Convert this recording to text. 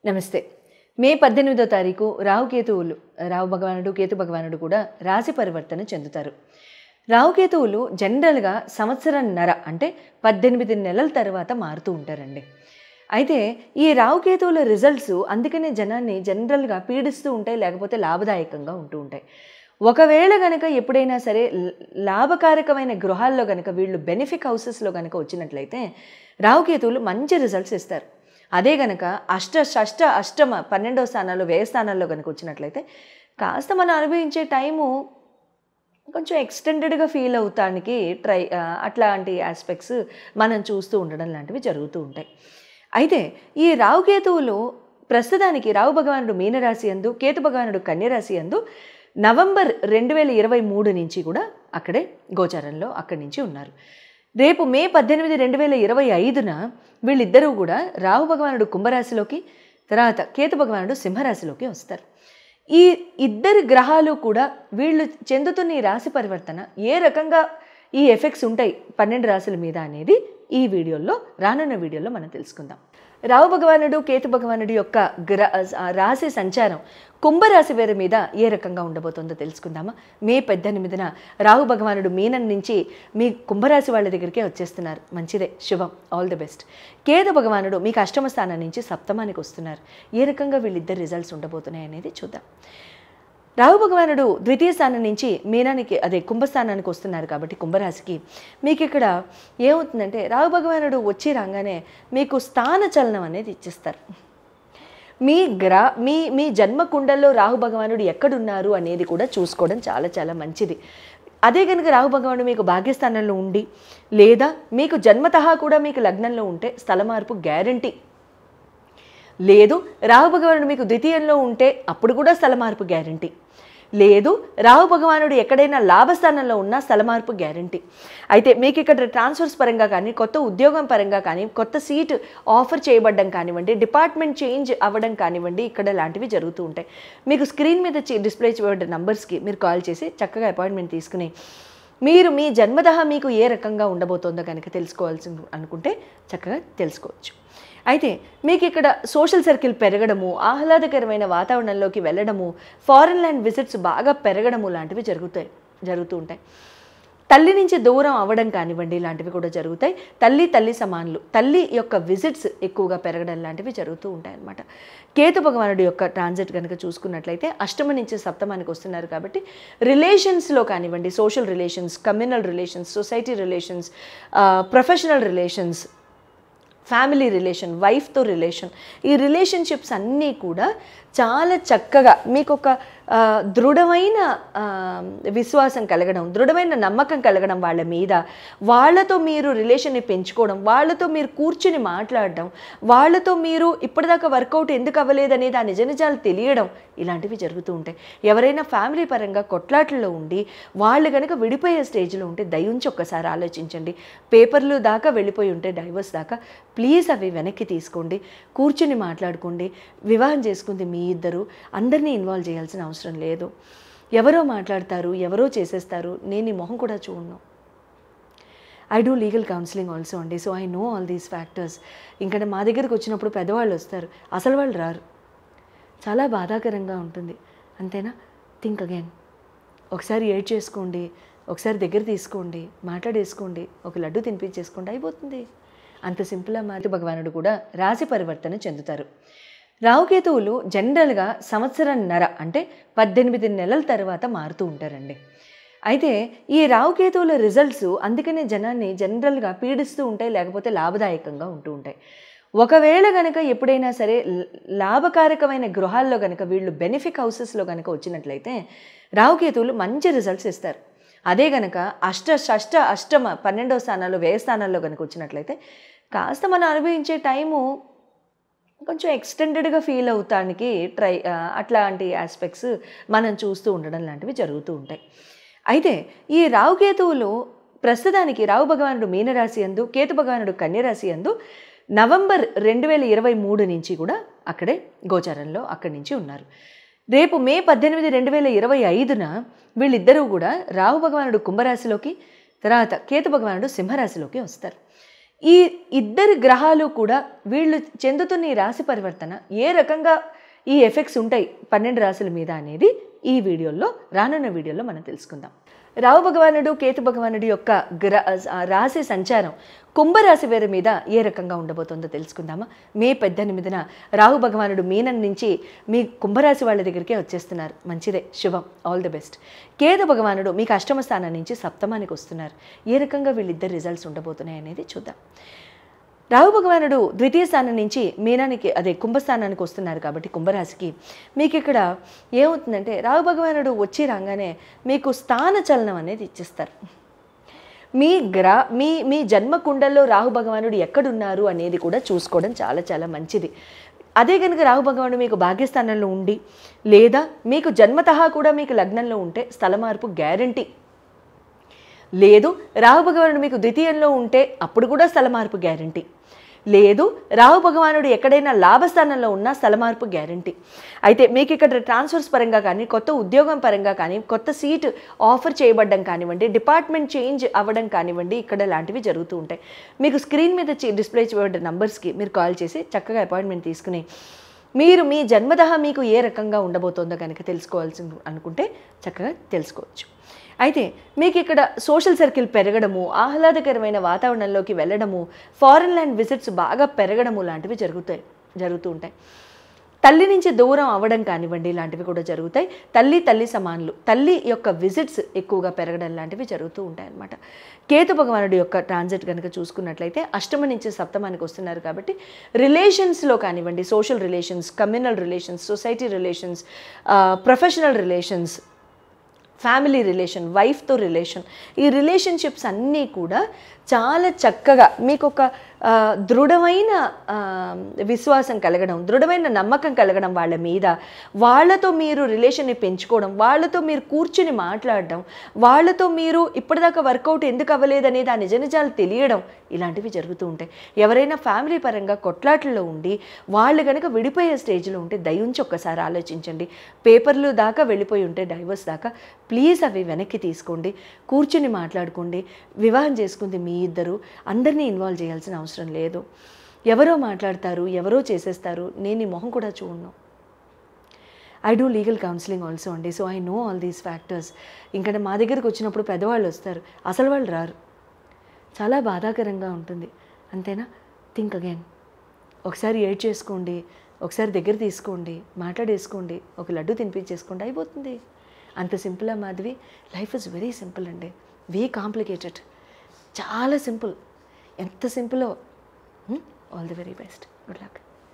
నమస్తే. మే 18వ తారీఖు రాహుకేతువులు రాహు భగవానుడు కేతు భగవానుడు కూడా రాశి పరివర్తన చెందుతారు. రాహుకేతువులు జనరల్గా సంవత్సరంన్నర అంటే 18 నెలల తర్వాత మారుతూ ఉంటారండి. అయితే ఈ రాహుకేతువుల రిజల్ట్స్ అందుకనే జనాన్ని జనరల్గా పీడిస్తూ ఉంటాయి, లేకపోతే లాభదాయకంగా ఉంటూ ఉంటాయి. ఒకవేళ గనక ఎప్పుడైనా సరే లాభకారకమైన గృహాల్లో గనక వీళ్ళు బెనిఫిక్ హౌసెస్లో గనక వచ్చినట్లయితే రాహుకేతువులు మంచి రిజల్ట్స్ ఇస్తారు. అదే గనక అష్టమ 12వ స్థానాల్లో వ్యయ స్థానాల్లో కనుక వచ్చినట్లయితే కాస్త మనం అనుభవించే టైము కొంచెం ఎక్స్టెండెడ్గా ఫీల్ అవుతానికి అట్లాంటి ఆస్పెక్ట్స్ మనం చూస్తూ ఉండడం లాంటివి జరుగుతూ ఉంటాయి. అయితే ఈ రాహుకేతువులు ప్రస్తుతానికి రాహు భగవానుడు మీనరాశి యందు, కేతు భగవానుడు కన్యరాశి యందు నవంబర్ 2023 నుంచి కూడా అక్కడే గోచారంలో అక్కడి నుంచి ఉన్నారు. రేపు మే 18, 2025న వీళ్ళిద్దరూ కూడా రాహు భగవానుడు కుంభరాశిలోకి, తర్వాత కేతు భగవానుడు సింహరాశిలోకి వస్తారు. ఈ ఇద్దరు గ్రహాలు కూడా వీళ్ళు చెందుతున్న ఈ రాశి పరివర్తన ఏ రకంగా ఈ ఎఫెక్ట్స్ ఉంటాయి 12 రాశుల మీద అనేది ఈ వీడియోలో రానున్న వీడియోలో మనం తెలుసుకుందాం. రాహు భగవానుడు కేతు భగవానుడి యొక్క రాశి సంచారం కుంభరాశి వారి మీద ఏ రకంగా ఉండబోతుందో తెలుసుకుందామా. మే 18న రాహు భగవానుడు మీనం నుంచి మీ కుంభరాశి వాళ్ళ దగ్గరికే వచ్చేస్తున్నారు. మంచిదే, శుభం, ఆల్ ది బెస్ట్. కేతు భగవానుడు మీకు అష్టమ స్థానం నుంచి సప్తమానికి వస్తున్నారు. ఏ రకంగా వీళ్ళిద్దరు రిజల్ట్స్ ఉండబోతున్నాయి అనేది చూద్దాం. రాహు భగవానుడు ద్వితీయ స్థానం నుంచి మీనానికి కుంభస్థానానికి వస్తున్నారు కాబట్టి కుంభరాశికి మీకు ఇక్కడ ఏమవుతుందంటే రాహు భగవానుడు వచ్చి రాగానే మీకు స్థాన చలనం అనేది ఇచ్చేస్తారు. మీ జన్మ కుండల్లో రాహు భగవానుడు ఎక్కడున్నారు అనేది కూడా చూసుకోవడం చాలా చాలా మంచిది. అదే కనుక రాహు భగవానుడు మీకు భాగ్యస్థానంలో ఉండి లేదా మీకు జన్మతహా కూడా మీకు లగ్నంలో ఉంటే స్థల మార్పు గ్యారంటీ. లేదు రాహు భగవానుడు మీకు ద్వితీయంలో ఉంటే అప్పుడు కూడా స్థల మార్పు గ్యారంటీ. లేదు రాహు భగవానుడు ఎక్కడైనా లాభస్థానంలో ఉన్నా స్థల మార్పు గ్యారంటీ. అయితే మీకు ఇక్కడ ట్రాన్స్ఫర్స్ పరంగా కానీ, కొత్త ఉద్యోగం పరంగా కానీ, కొత్త సీట్ ఆఫర్ చేయబడడం కానివ్వండి, డిపార్ట్మెంట్ చేంజ్ అవ్వడం కానివ్వండి, ఇక్కడ లాంటివి జరుగుతూ ఉంటాయి. మీకు స్క్రీన్ మీద డిస్ప్లే చేయబడ్డ నంబర్స్కి మీరు కాల్ చేసి చక్కగా అపాయింట్మెంట్ తీసుకుని మీరు మీ జన్మదహ మీకు ఏ రకంగా ఉండబోతోందో కనుక తెలుసుకోవాల్సి అనుకుంటే చక్కగా తెలుసుకోవచ్చు. అయితే మీకు ఇక్కడ సోషల్ సర్కిల్ పెరగడము, ఆహ్లాదకరమైన వాతావరణంలోకి వెళ్ళడము, ఫారెన్ ల్యాండ్ విజిట్స్ బాగా పెరగడము లాంటివి జరుగుతూ ఉంటాయి. తల్లి నుంచి దూరం అవ్వడం కానివ్వండి, ఇలాంటివి కూడా జరుగుతాయి. తల్లి సమానులు, తల్లి యొక్క విజిట్స్ ఎక్కువగా పెరగడం లాంటివి జరుగుతూ ఉంటాయి అన్నమాట. కేతు భగవానుడి యొక్క ట్రాన్సిట్ కనుక చూసుకున్నట్లయితే అష్టమ నుంచి సప్తమానికి వస్తున్నారు కాబట్టి రిలేషన్స్లో కానివ్వండి, social relations, communal relations, society relations, professional relations, family relation, వైఫ్తో రిలేషన్, ఈ రిలేషన్షిప్స్ అన్నీ కూడా చాలా చక్కగా మీకు ఒక దృఢమైన విశ్వాసం కలగడం, దృఢమైన నమ్మకం కలగడం వాళ్ళ మీద, వాళ్ళతో మీరు రిలేషన్ని పెంచుకోవడం, వాళ్ళతో మీరు కూర్చుని మాట్లాడడం, వాళ్ళతో మీరు ఇప్పటిదాకా వర్కౌట్ ఎందుకు అవ్వలేదనేది ఆ నిజ నిజాలు తెలియడం, ఇలాంటివి జరుగుతూ ఉంటాయి. ఎవరైనా ఫ్యామిలీ పరంగా కొట్లాటల్లో ఉండి వాళ్ళు కనుక విడిపోయే స్టేజ్లో ఉంటే దయించి ఒక్కసారి ఆలోచించండి. పేపర్లు దాకా వెళ్ళిపోయి ఉంటే డైవర్స్ దాకా ప్లీజ్ అవి వెనక్కి తీసుకోండి, కూర్చుని మాట్లాడుకోండి. వివాహం చేసుకుంది మీ ఇద్దరు, అందరినీ ఇన్వాల్వ్ చేయాల్సిన అవసరం లేదు. ఎవరో మాట్లాడతారు, ఎవరో చేసేస్తారు, నేను ఈ మొహం కూడా చూడను. I do legal counselling also అండి, so I know all these factors. ఇంకా మా దగ్గరికి వచ్చినప్పుడు పెద్దవాళ్ళు వస్తారు, అసలు వాళ్ళు రారు. చాలా బాధాకరంగా ఉంటుంది. అంతేనా? Think again. ఒకసారి ఏడ్ చేసుకోండి, ఒకసారి దగ్గర తీసుకోండి, మాట్లాడేసుకోండి, ఒక లడ్డు తినిపించేసుకోండి, అయిపోతుంది. అంత సింపుల్గా మారి భగవానుడు కూడా రాశి పరివర్తన చెందుతారు. రాహుకేతువులు జనరల్గా సంవత్సరంన్నర అంటే 18 నెలల తర్వాత మారుతూ ఉంటారండి. అయితే ఈ రాహుకేతువుల రిజల్ట్స్ అందుకనే జనాన్ని జనరల్గా పీడిస్తూ ఉంటాయి, లేకపోతే లాభదాయకంగా ఉంటూ ఉంటాయి. ఒకవేళ గనక ఎప్పుడైనా సరే లాభకారకమైన గృహాల్లో గనక వీళ్ళు బెనిఫిక్ హౌసెస్లో గనక వచ్చినట్లయితే రాహుకేతువులు మంచి రిజల్ట్స్ ఇస్తారు. అదే గనక అష్టమ 12వ స్థానాల్లో వ్యయ స్థానాల్లో కనుక వచ్చినట్లయితే కాస్త మనం అనుభవించే టైము కొంచెం ఎక్స్టెండెడ్గా ఫీల్ అవుతానికి అట్లాంటి ఆస్పెక్ట్స్ మనం చూస్తూ ఉండడం లాంటివి జరుగుతూ ఉంటాయి. అయితే ఈ రాహుకేతువులు ప్రస్తుతానికి రాహు భగవానుడు మీనరాశి యందు, కేతు భగవానుడు కన్యరాశి యందు నవంబర్ 2023 నుంచి కూడా అక్కడే గోచారంలో అక్కడి నుంచి ఉన్నారు. రేపు మే 18, 2025న వీళ్ళిద్దరూ కూడా రాహు భగవానుడు కుంభరాశిలోకి, తర్వాత కేతు భగవానుడు సింహరాశిలోకి వస్తారు. ఈ ఇద్దరు గ్రహాలు కూడా వీళ్ళు చెందుతున్న ఈ రాశి పరివర్తన ఏ రకంగా ఈ ఎఫెక్ట్స్ ఉంటాయి 12 రాశుల మీద అనేది ఈ వీడియోలో రానున్న వీడియోలో మనం తెలుసుకుందాం. రాహు భగవానుడు కేతు భగవానుడు యొక్క రాశి సంచారం కుంభరాశి వారి మీద ఏ రకంగా ఉండబోతుందో తెలుసుకుందామా. మే 18న రాహు భగవానుడు మీనం నుంచి మీ కుంభరాశి వాళ్ళ దగ్గరికే వచ్చేస్తున్నారు. మంచిదే, శుభం, ఆల్ ది బెస్ట్. కేతు భగవానుడు మీకు అష్టమ స్థానం నుంచి సప్తమానికి వస్తున్నారు. ఏ రకంగా వీళ్ళిద్దరు రిజల్ట్స్ ఉండబోతున్నాయి అనేది చూద్దాం. రాహు భగవానుడు ద్వితీయ స్థానం నుంచి మీనానికి కుంభస్థానానికి వస్తున్నారు కాబట్టి కుంభరాశికి మీకు ఇక్కడ ఏమవుతుందంటే రాహు భగవానుడు వచ్చి రాగానే మీకు స్థాన చలనం అనేది ఇచ్చేస్తారు. మీ జన్మ కుండల్లో రాహు భగవానుడు ఎక్కడున్నారు అనేది కూడా చూసుకోవడం చాలా చాలా మంచిది. అదే కనుక రాహు భగవానుడు మీకు భాగ్యస్థానంలో ఉండి లేదా మీకు జన్మతహా కూడా మీకు లగ్నంలో ఉంటే స్థల మార్పు గ్యారంటీ. లేదు రాహు భగవానుడు మీకు ద్వితీయంలో ఉంటే అప్పుడు కూడా స్థల మార్పు గ్యారంటీ. లేదు రాహు భగవానుడు ఎక్కడైనా లాభస్థానంలో ఉన్నా స్థల మార్పు గ్యారంటీ. అయితే మీకు ఇక్కడ ట్రాన్స్ఫర్స్ పరంగా కానీ కొత్త ఉద్యోగం పరంగా కానీ కొత్త సీట్ ఆఫర్ చేయబడడం కానివ్వండి, డిపార్ట్మెంట్ చేంజ్ అవ్వడం కానివ్వండి, ఇక్కడ లాంటివి జరుగుతూ ఉంటాయి. మీకు స్క్రీన్ మీద డిస్ప్లే చేయబడ్డ నంబర్స్కి మీరు కాల్ చేసి చక్కగా అపాయింట్మెంట్ తీసుకుని మీరు మీ జన్మదహ మీకు ఏ రకంగా ఉండబోతోందో కనుక తెలుసుకోవాల్సి అనుకుంటే చక్కగా తెలుసుకోవచ్చు. అయితే మీకు ఇక్కడ సోషల్ సర్కిల్ పెరగడము, ఆహ్లాదకరమైన వాతావరణంలోకి వెళ్ళడము, ఫారెన్ ల్యాండ్ విజిట్స్ బాగా పెరగడము లాంటివి జరుగుతూ ఉంటాయి. తల్లి నుంచి దూరం అవ్వడం కానివ్వండి, ఇలాంటివి కూడా జరుగుతాయి. తల్లి సమానులు, తల్లి యొక్క విజిట్స్ ఎక్కువగా పెరగడం లాంటివి జరుగుతూ ఉంటాయి అన్నమాట. కేతు భగవానుడి యొక్క ట్రాన్సిట్ కనుక చూసుకున్నట్లయితే అష్టమ నుంచి సప్తమానికి వస్తున్నారు కాబట్టి రిలేషన్స్లో కానివ్వండి, social relations, communal relations, society relations, professional relations, family relation, వైఫ్తో రిలేషన్, ఈ రిలేషన్షిప్స్ అన్నీ కూడా చాలా చక్కగా మీకు ఒక దృఢమైన విశ్వాసం కలగడం, దృఢమైన నమ్మకం కలగడం వాళ్ళ మీద, వాళ్ళతో మీరు రిలేషన్ని పెంచుకోవడం, వాళ్ళతో మీరు కూర్చుని మాట్లాడడం, వాళ్ళతో మీరు ఇప్పటిదాకా వర్కౌట్ ఎందుకు అవ్వలేదనేది ఆ నిజాలు తెలియడం, ఇలాంటివి జరుగుతూ ఉంటాయి. ఎవరైనా ఫ్యామిలీ పరంగా కొట్లాట్లలో ఉండి వాళ్ళు కనుక విడిపోయే స్టేజ్లో ఉంటే దయించి ఒక్కసారి ఆలోచించండి. పేపర్లు దాకా వెళ్ళిపోయి ఉంటే డైవర్స్ దాకా ప్లీజ్ అవి వెనక్కి తీసుకోండి, కూర్చుని మాట్లాడుకోండి. వివాహం చేసుకుంది మీ ఇద్దరు, అందరినీ ఇన్వాల్వ్ చేయాల్సిన అవసరం లేదు. ఎవరో మాట్లాడతారు, ఎవరో చేసేస్తారు, నేను ఈ మొహం కూడా చూడను. I do legal counselling also అండి, so I know all these factors. ఇంకా మా దగ్గరికి వచ్చినప్పుడు పెద్దవాళ్ళు వస్తారు, అసలు వాళ్ళు రారు. చాలా బాధాకరంగా ఉంటుంది. అంతేనా? Think again. ఒకసారి ఏడ్ చేసుకోండి, ఒకసారి దగ్గర తీసుకోండి, మాట్లాడేసుకోండి, ఒక లడ్డు తినిపించేసుకోండి, అయిపోతుంది. అంత simple Madhavi. Life is very simple అండి, వీ కాంప్లికేటెడ్. చాలా సింపుల్. ఎంత సింపులో. All the very best. Good luck.